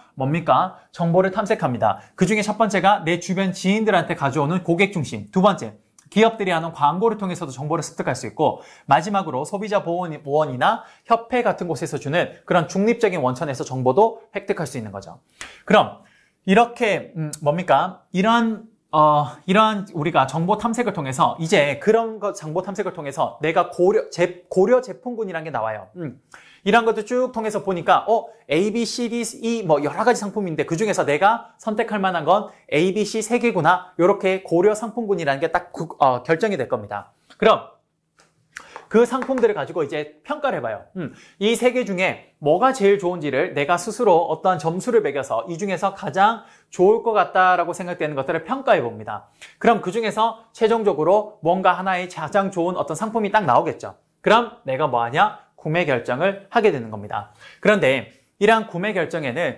정보를 탐색합니다. 그 중에 첫 번째가 내 주변 지인들한테 가져오는 고객 중심. 두 번째, 기업들이 하는 광고를 통해서도 정보를 습득할 수 있고 마지막으로 소비자보호원이나 협회 같은 곳에서 주는 그런 중립적인 원천에서 정보도 획득할 수 있는 거죠. 그럼 이렇게 이러한 우리가 정보 탐색을 통해서 이제 그런 정보 탐색을 통해서 내가 고려 제품군이라는 게 나와요. 이런 것도 쭉 통해서 보니까 A, B, C, D, E 여러 가지 상품인데 그 중에서 내가 선택할 만한 건 A, B, C 세 개구나. 이렇게 고려 상품군이라는 게 딱 결정이 될 겁니다. 그럼 그 상품들을 가지고 이제 평가를 해봐요. 이 세 개 중에 뭐가 제일 좋은지를 내가 스스로 어떠한 점수를 매겨서 이 중에서 가장 좋을 것 같다라고 생각되는 것들을 평가해 봅니다. 그럼 그 중에서 최종적으로 뭔가 하나의 가장 좋은 어떤 상품이 딱 나오겠죠. 그럼 내가 뭐 하냐? 구매 결정을 하게 되는 겁니다. 그런데 이러한 구매 결정에는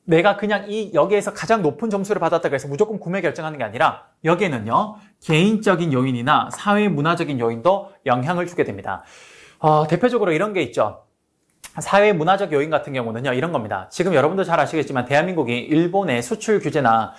내가 그냥 여기에서 가장 높은 점수를 받았다고 해서 무조건 구매 결정하는 게 아니라 여기에는요, 개인적인 요인이나 사회 문화적인 요인도 영향을 주게 됩니다. 대표적으로 이런 게 있죠. 사회 문화적 요인 같은 경우는요, 이런 겁니다. 지금 여러분도 잘 아시겠지만 대한민국이 일본의 수출 규제나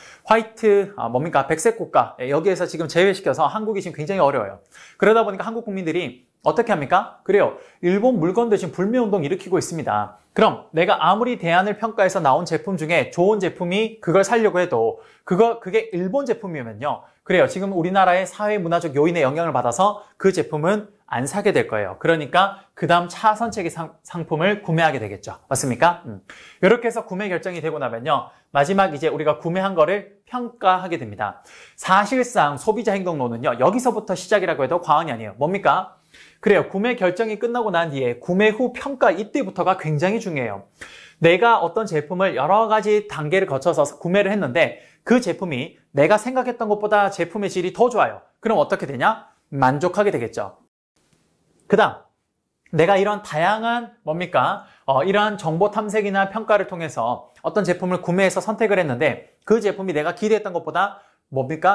백색 국가 여기에서 지금 제외시켜서 한국이 지금 굉장히 어려워요. 그러다 보니까 한국 국민들이 어떻게 합니까? 그래요. 일본 물건도 지금 불매운동 일으키고 있습니다. 그럼 내가 아무리 대안을 평가해서 나온 제품 중에 좋은 제품이 그걸 사려고 해도 그게 일본 제품이면요. 그래요. 지금 우리나라의 사회 문화적 요인의 영향을 받아서 그 제품은 안 사게 될 거예요. 그러니까 그 다음 차선책의 상품을 구매하게 되겠죠. 맞습니까? 이렇게 해서 구매 결정이 되고 나면요. 마지막 이제 우리가 구매한 거를 평가하게 됩니다. 사실상 소비자 행동론은요. 여기서부터 시작이라고 해도 과언이 아니에요. 뭡니까? 그래요. 구매 결정이 끝나고 난 뒤에 구매 후 평가 이때부터가 굉장히 중요해요. 내가 어떤 제품을 여러 가지 단계를 거쳐서 구매를 했는데 그 제품이 내가 생각했던 것보다 제품의 질이 더 좋아요. 그럼 어떻게 되냐? 만족하게 되겠죠. 그 다음 내가 이런 다양한 이러한 정보 탐색이나 평가를 통해서 어떤 제품을 구매해서 선택을 했는데 그 제품이 내가 기대했던 것보다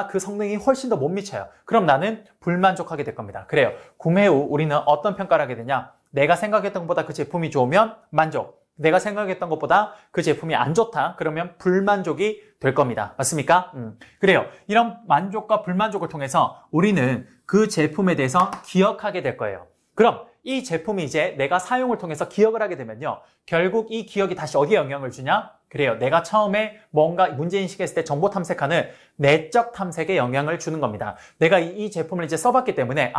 그 성능이 훨씬 더 못 미쳐요. 그럼 나는 불만족하게 될 겁니다. 그래요. 구매 후 우리는 어떤 평가를 하게 되냐? 내가 생각했던 것보다 그 제품이 좋으면 만족. 내가 생각했던 것보다 그 제품이 안 좋다. 그러면 불만족이 될 겁니다. 맞습니까? 그래요. 이런 만족과 불만족을 통해서 우리는 그 제품에 대해서 기억하게 될 거예요. 그럼 이 제품이 이제 내가 사용을 통해서 기억을 하게 되면요. 결국 이 기억이 다시 어디에 영향을 주냐? 그래요. 내가 처음에 뭔가 문제인식했을 때 정보 탐색하는 내적 탐색에 영향을 주는 겁니다. 내가 이 제품을 이제 써봤기 때문에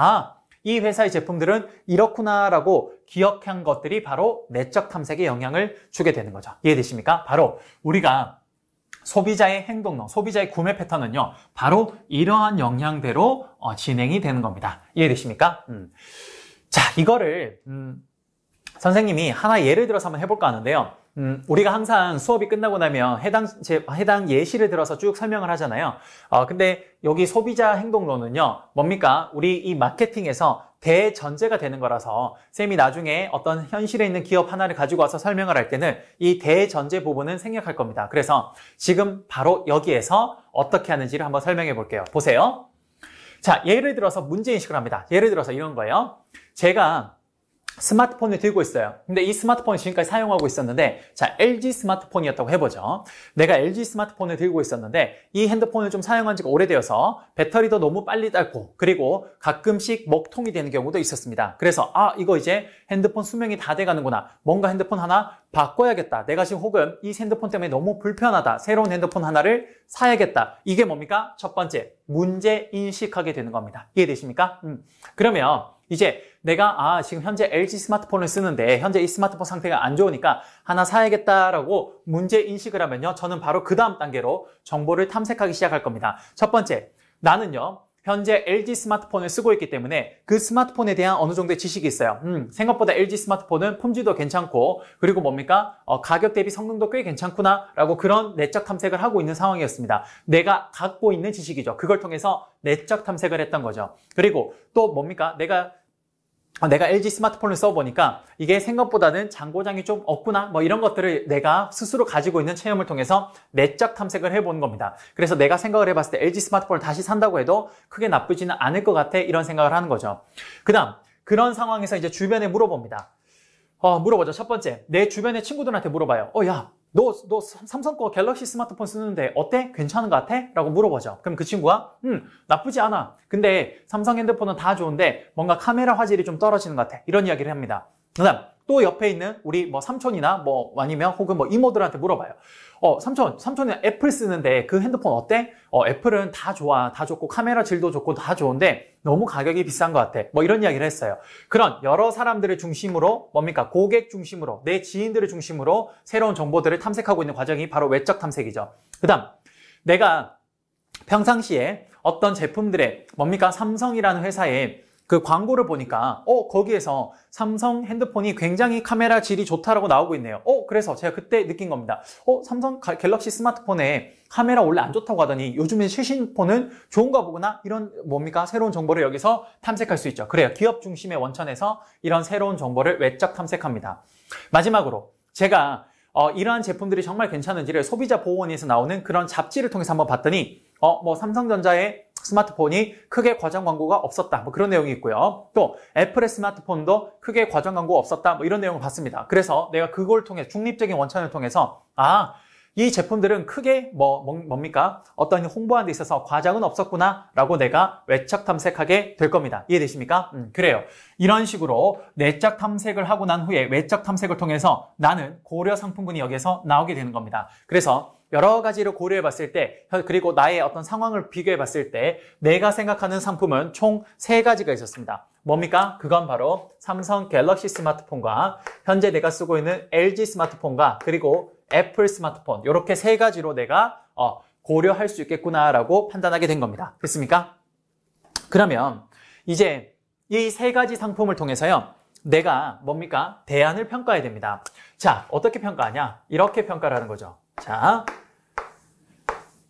이 회사의 제품들은 이렇구나라고 기억한 것들이 바로 내적 탐색에 영향을 주게 되는 거죠. 이해되십니까? 바로 우리가 소비자의 행동론, 소비자의 구매 패턴은요. 바로 이러한 영향대로 진행이 되는 겁니다. 이해되십니까? 자, 이거를 선생님이 하나 예를 들어서 한번 해볼까 하는데요. 우리가 항상 수업이 끝나고 나면 해당 예시를 들어서 쭉 설명을 하잖아요. 근데 여기 소비자 행동론은요, 뭡니까? 우리 이 마케팅에서 대전제가 되는 거라서 쌤이 나중에 어떤 현실에 있는 기업 하나를 가지고 와서 설명을 할 때는 이 대전제 부분은 생략할 겁니다. 그래서 지금 바로 여기에서 어떻게 하는지를 한번 설명해 볼게요. 보세요. 자, 예를 들어서 문제인식을 합니다. 예를 들어서 이런 거예요. 제가 스마트폰을 들고 있어요. 근데 이 스마트폰을 지금까지 사용하고 있었는데, 자, LG 스마트폰이었다고 해보죠. 내가 LG 스마트폰을 들고 있었는데 이 핸드폰을 좀 사용한 지가 오래되어서 배터리도 너무 빨리 닳고 그리고 가끔씩 먹통이 되는 경우도 있었습니다. 그래서 이거 이제 핸드폰 수명이 다 돼가는구나. 뭔가 핸드폰 하나 바꿔야겠다. 내가 지금 혹은 이 핸드폰 때문에 너무 불편하다. 새로운 핸드폰 하나를 사야겠다. 이게 뭡니까? 첫 번째, 문제 인식하게 되는 겁니다. 이해되십니까? 그러면 이제 내가 지금 현재 LG 스마트폰을 쓰는데 현재 이 스마트폰 상태가 안 좋으니까 하나 사야겠다라고 문제 인식을 하면요, 저는 바로 그 다음 단계로 정보를 탐색하기 시작할 겁니다. 첫 번째, 나는요 현재 LG 스마트폰을 쓰고 있기 때문에 그 스마트폰에 대한 어느 정도의 지식이 있어요. 생각보다 LG 스마트폰은 품질도 괜찮고 그리고 뭡니까? 가격 대비 성능도 꽤 괜찮구나 라고 그런 내적 탐색을 하고 있는 상황이었습니다. 내가 갖고 있는 지식이죠. 그걸 통해서 내적 탐색을 했던 거죠. 그리고 또 뭡니까? 내가 LG 스마트폰을 써보니까 이게 생각보다는 잔고장이 좀 없구나, 뭐 이런 것들을 내가 스스로 가지고 있는 체험을 통해서 내적 탐색을 해보는 겁니다. 그래서 내가 생각을 해봤을 때 LG 스마트폰을 다시 산다고 해도 크게 나쁘지는 않을 것 같아, 이런 생각을 하는 거죠. 그 다음, 그런 상황에서 이제 주변에 물어봅니다. 물어보죠. 첫 번째, 내 주변의 친구들한테 물어봐요. 야, 너 삼성 거 갤럭시 스마트폰 쓰는데 어때? 괜찮은 것 같아? 라고 물어보죠. 그럼 그 친구가 나쁘지 않아. 근데 삼성 핸드폰은 다 좋은데 뭔가 카메라 화질이 좀 떨어지는 것 같아. 이런 이야기를 합니다. 그 다음 또 옆에 있는 우리 뭐 삼촌이나 뭐 아니면 혹은 뭐 이모들한테 물어봐요. 삼촌이 애플 쓰는데 그 핸드폰 어때? 애플은 다 좋아. 다 좋고 카메라 질도 좋고 다 좋은데 너무 가격이 비싼 것 같아. 뭐 이런 이야기를 했어요. 그런 여러 사람들을 중심으로 뭡니까? 고객 중심으로, 내 지인들을 중심으로 새로운 정보들을 탐색하고 있는 과정이 바로 외적 탐색이죠. 그 다음, 내가 평상시에 어떤 제품들의 뭡니까? 삼성이라는 회사에 그 광고를 보니까 거기에서 삼성 핸드폰이 굉장히 카메라 질이 좋다라고 나오고 있네요. 그래서 제가 그때 느낀 겁니다. 삼성 갤럭시 스마트폰에 카메라 원래 안 좋다고 하더니 요즘에 최신 폰은 좋은가 보구나. 이런 뭡니까? 새로운 정보를 여기서 탐색할 수 있죠. 그래요. 기업 중심의 원천에서 이런 새로운 정보를 외적 탐색합니다. 마지막으로 제가 이러한 제품들이 정말 괜찮은지를 소비자보호원에서 나오는 그런 잡지를 통해서 한번 봤더니 삼성전자의 스마트폰이 크게 과장 광고가 없었다. 뭐 그런 내용이 있고요. 또 애플의 스마트폰도 크게 과장 광고가 없었다. 뭐 이런 내용을 봤습니다. 그래서 내가 그걸 통해 중립적인 원천을 통해서 이 제품들은 크게 뭡니까? 어떤 홍보하는 데 있어서 과장은 없었구나 라고 내가 외적 탐색하게 될 겁니다. 이해되십니까? 그래요. 이런 식으로 내적 탐색을 하고 난 후에 외적 탐색을 통해서 나는 고려 상품군이 여기에서 나오게 되는 겁니다. 그래서 여러 가지를 고려해 봤을 때, 그리고 나의 어떤 상황을 비교해 봤을 때 내가 생각하는 상품은 총 3가지가 있었습니다. 뭡니까? 그건 바로 삼성 갤럭시 스마트폰과 현재 내가 쓰고 있는 LG 스마트폰과 그리고 애플 스마트폰, 이렇게 3가지로 내가 고려할 수 있겠구나라고 판단하게 된 겁니다. 됐습니까? 그러면 이제 이 3가지 상품을 통해서요, 내가 뭡니까? 대안을 평가해야 됩니다. 자, 어떻게 평가하냐? 이렇게 평가를 하는 거죠. 자,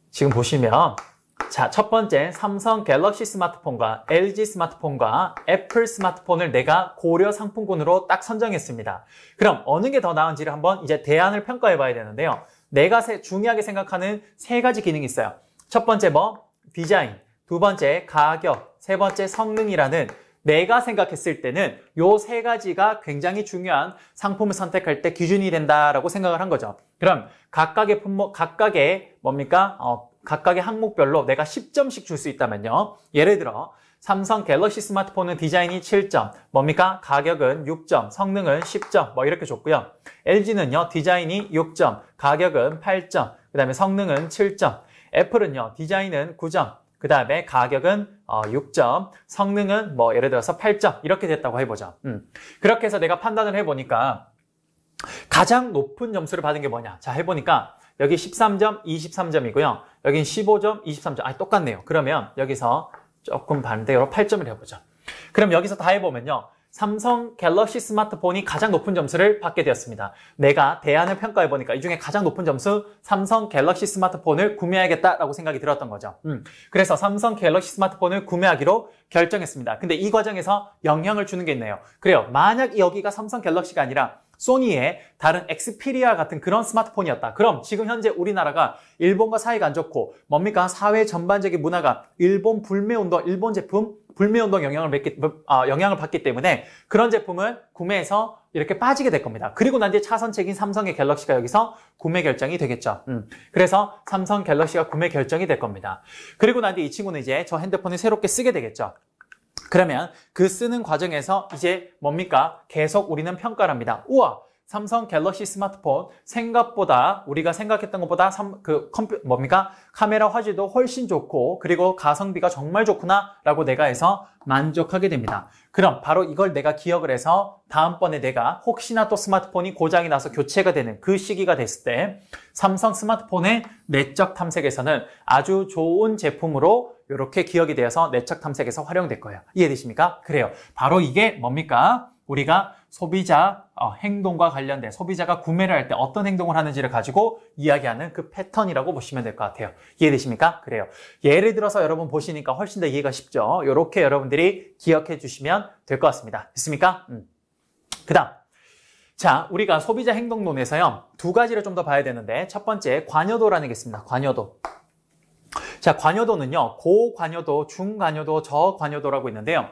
지금 보시면 첫 번째 삼성 갤럭시 스마트폰과 LG 스마트폰과 애플 스마트폰을 내가 고려 상품군으로 딱 선정했습니다. 그럼 어느 게 더 나은지를 한번 이제 대안을 평가해 봐야 되는데요. 내가 중요하게 생각하는 3가지 기능이 있어요. 첫 번째 디자인, 두 번째 가격, 세 번째 성능이라는 내가 생각했을 때는 요 3가지가 굉장히 중요한 상품을 선택할 때 기준이 된다라고 생각을 한 거죠. 그럼 각각의 품목, 각각의 항목별로 내가 10점씩 줄 수 있다면요. 예를 들어 삼성 갤럭시 스마트폰은 디자인이 7점, 가격은 6점, 성능은 10점, 뭐 이렇게 줬고요. LG는요, 디자인이 6점, 가격은 8점, 그 다음에 성능은 7점. 애플은요, 디자인은 9점, 그 다음에 가격은 6점, 성능은 예를 들어서 8점, 이렇게 됐다고 해보죠. 그렇게 해서 내가 판단을 해보니까 가장 높은 점수를 받은 게 뭐냐? 자, 해보니까 여기 13점, 23점이고요. 여긴 15점, 23점. 똑같네요. 그러면 여기서 조금 반대로 8점을 해보죠. 그럼 여기서 다 해보면요. 삼성 갤럭시 스마트폰이 가장 높은 점수를 받게 되었습니다. 내가 대안을 평가해보니까 이 중에 가장 높은 점수 삼성 갤럭시 스마트폰을 구매해야겠다라고 생각이 들었던 거죠. 그래서 삼성 갤럭시 스마트폰을 구매하기로 결정했습니다. 근데 이 과정에서 영향을 주는 게 있네요. 그래요. 만약 여기가 삼성 갤럭시가 아니라 소니의 다른 엑스피리아 같은 그런 스마트폰이었다. 그럼 지금 현재 우리나라가 일본과 사이가 안 좋고 뭡니까? 사회 전반적인 문화가 일본 불매운동, 일본 제품 불매운동 영향을 받기 때문에 그런 제품을 구매해서 이렇게 빠지게 될 겁니다. 그리고 난 뒤에 차선책인 삼성의 갤럭시가 여기서 구매 결정이 되겠죠. 그래서 삼성 갤럭시가 구매 결정이 될 겁니다. 그리고 난 뒤에 이 친구는 이제 저 핸드폰을 새롭게 쓰게 되겠죠. 그러면 그 쓰는 과정에서 이제 뭡니까? 계속 우리는 평가를 합니다. 우와! 삼성 갤럭시 스마트폰 생각보다 우리가 생각했던 것보다 카메라 화질도 훨씬 좋고 그리고 가성비가 정말 좋구나 라고 내가 해서 만족하게 됩니다. 그럼 바로 이걸 내가 기억을 해서 다음번에 내가 혹시나 또 스마트폰이 고장이 나서 교체가 되는 그 시기가 됐을 때 삼성 스마트폰의 내적 탐색에서는 아주 좋은 제품으로 이렇게 기억이 되어서 내적 탐색에서 활용될 거예요. 이해되십니까? 그래요. 바로 이게 뭡니까? 우리가 소비자 행동과 관련된 소비자가 구매를 할 때 어떤 행동을 하는지를 가지고 이야기하는 그 패턴이라고 보시면 될 것 같아요. 이해되십니까? 그래요. 예를 들어서 여러분 보시니까 훨씬 더 이해가 쉽죠. 이렇게 여러분들이 기억해 주시면 될 것 같습니다. 됐습니까? 그 다음. 자, 우리가 소비자 행동론에서요. 두 가지를 좀 더 봐야 되는데 첫 번째 관여도라는 게 있습니다. 관여도. 자, 관여도는요. 고관여도, 중관여도, 저관여도라고 있는데요.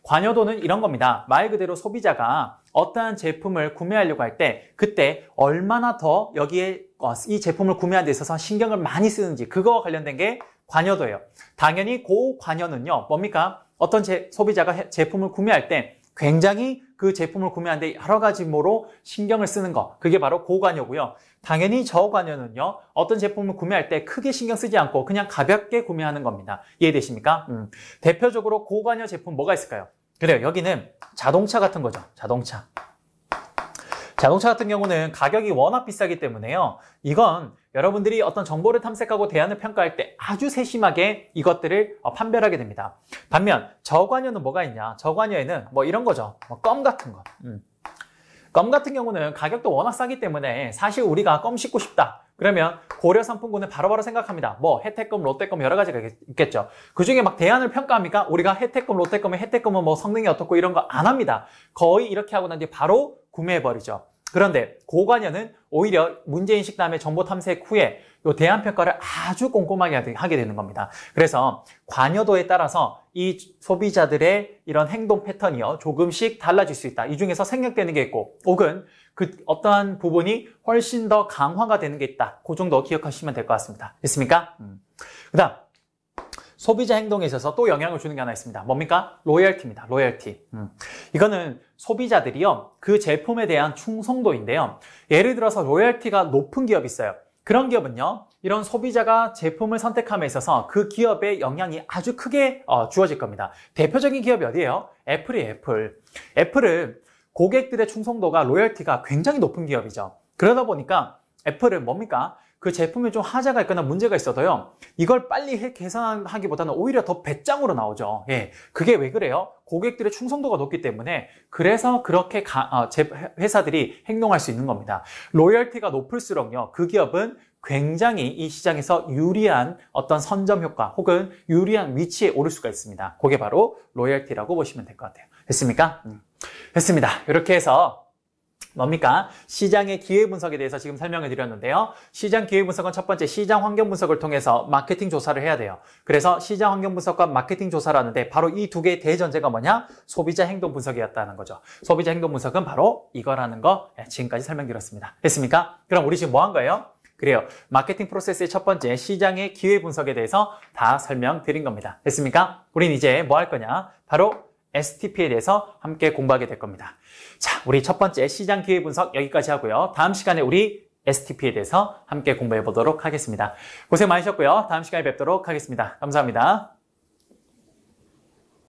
관여도는 이런 겁니다. 말 그대로 소비자가 어떠한 제품을 구매하려고 할 때 그때 얼마나 더 여기에 이 제품을 구매하는 데 있어서 신경을 많이 쓰는지 그거와 관련된 게 관여도예요. 당연히 고관여는요. 뭡니까? 어떤 소비자가 제품을 구매할 때 굉장히 그 제품을 구매하는데 여러 가지 모로 신경을 쓰는 거. 그게 바로 고관여고요. 당연히 저관여는요. 어떤 제품을 구매할 때 크게 신경 쓰지 않고 그냥 가볍게 구매하는 겁니다. 이해되십니까? 대표적으로 고관여 제품 뭐가 있을까요? 그래요. 여기는 자동차 같은 거죠. 자동차 같은 경우는 가격이 워낙 비싸기 때문에요. 이건 여러분들이 어떤 정보를 탐색하고 대안을 평가할 때 아주 세심하게 이것들을 판별하게 됩니다. 반면 저관여는 뭐가 있냐? 저관여에는 뭐 이런 거죠. 껌 같은 거. 껌 같은 경우는 가격도 워낙 싸기 때문에 사실 우리가 껌 씹고 싶다. 그러면 고려 상품군을 바로바로 생각합니다. 뭐 혜택껌, 롯데껌 여러 가지가 있겠죠. 그중에 막 대안을 평가합니까? 우리가 혜택껌, 롯데껌의 혜택껌은 뭐 성능이 어떻고 이런 거 안 합니다. 거의 이렇게 하고 난 뒤에 바로 구매해버리죠. 그런데 고관여는 오히려 문제인식 다음에 정보 탐색 후에 이 대안 평가를 아주 꼼꼼하게 하게 되는 겁니다. 그래서 관여도에 따라서 이 소비자들의 이런 행동 패턴이요 조금씩 달라질 수 있다. 이 중에서 생략되는 게 있고 혹은 그 어떠한 부분이 훨씬 더 강화가 되는 게 있다. 그 정도 기억하시면 될 것 같습니다. 됐습니까? 그다음 소비자 행동에 있어서 또 영향을 주는 게 하나 있습니다. 뭡니까? 로열티입니다. 로열티. 이거는 소비자들이요 그 제품에 대한 충성도인데요. 예를 들어서 로열티가 높은 기업이 있어요. 그런 기업은요 이런 소비자가 제품을 선택함에 있어서 그 기업의 영향이 아주 크게 주어질 겁니다. 대표적인 기업이 어디예요? 애플이에요. 애플은 고객들의 충성도가 로열티가 굉장히 높은 기업이죠. 그러다 보니까 애플은 뭡니까? 그 제품에 좀 하자가 있거나 문제가 있어도요 이걸 빨리 개선하기보다는 오히려 더 배짱으로 나오죠. 예, 그게 왜 그래요? 고객들의 충성도가 높기 때문에 그래서 그렇게 회사들이 행동할 수 있는 겁니다. 로열티가 높을수록요 그 기업은 굉장히 이 시장에서 유리한 어떤 선점 효과 혹은 유리한 위치에 오를 수가 있습니다. 그게 바로 로열티라고 보시면 될 것 같아요. 됐습니까? 됐습니다. 이렇게 해서 뭡니까? 시장의 기회 분석에 대해서 지금 설명을 드렸는데요. 시장 기회 분석은 첫 번째 시장 환경 분석을 통해서 마케팅 조사를 해야 돼요. 그래서 시장 환경 분석과 마케팅 조사를 하는데 바로 이 두 개의 대전제가 뭐냐? 소비자 행동 분석이었다는 거죠. 소비자 행동 분석은 바로 이거라는 거 지금까지 설명드렸습니다. 됐습니까? 그럼 우리 지금 뭐 한 거예요? 그래요. 마케팅 프로세스의 첫 번째 시장의 기회 분석에 대해서 다 설명드린 겁니다. 됐습니까? 우린 이제 뭐 할 거냐? 바로 STP에 대해서 함께 공부하게 될 겁니다. 자, 우리 첫 번째 시장 기회 분석 여기까지 하고요. 다음 시간에 우리 STP에 대해서 함께 공부해 보도록 하겠습니다. 고생 많으셨고요. 다음 시간에 뵙도록 하겠습니다. 감사합니다.